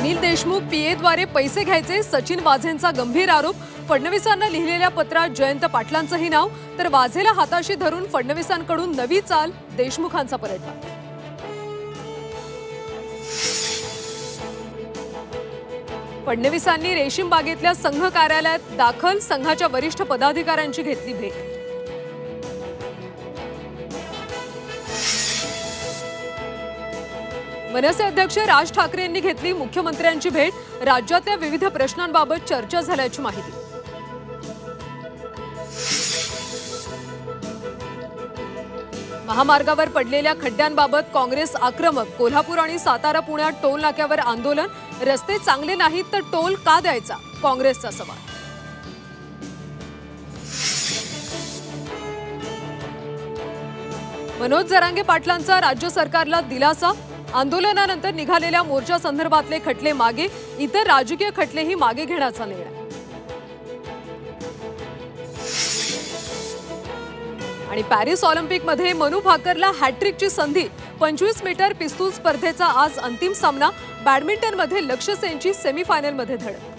अनिल देशमुख पीएद्वारे पैसे घ्यायचे, सचिन वाझेंचा गंभीर आरोप। फडणवीसांना लिहिलेल्या पत्रात जयंत पाटलांचंही नाव, तर वाझेला हाताशी धरून फडणवीसांकडून नवी चाल, देशमुखांचा पलटवार। फडणवीसांनी रेशीम बागेतल्या संघ कार्यालयात दाखल, संघाच्या वरिष्ठ पदाधिकाऱ्यांची घेतली भेट। मनसे अध्यक्ष राज ठाकरे यांनी घेतली मुख्यमंत्र्यांची भेट, राज्यातल्या विविध प्रश्नांबाबत चर्चा झाल्याची माहिती। महामार्गावर पडलेल्या खड्ड्यांबाबत काँग्रेस आक्रमक, कोल्हापूर आणि सातारा पुण्यात टोल नाक्यावर आंदोलन, रस्ते चांगले नाहीत तर टोल का द्यायचा, काँग्रेसचा सवाल। मनोज जरांगे पाटलांचा राज्य सरकारला दिलासा, आंदोलनानंतर निघालेल्या मोर्चा संदर्भातले खटले मागे, इतर राजकीय खटलेही मागे घेण्याचा निर्णय। आणि पॅरिस ऑलिम्पिकमध्ये मनू भाकरला हॅट्रिकची संधी, 25 मीटर पिस्तूल स्पर्धेचा आज अंतिम सामना, बॅडमिंटनमध्ये लक्ष्य सेनची सेमीफायनलमध्ये धडक।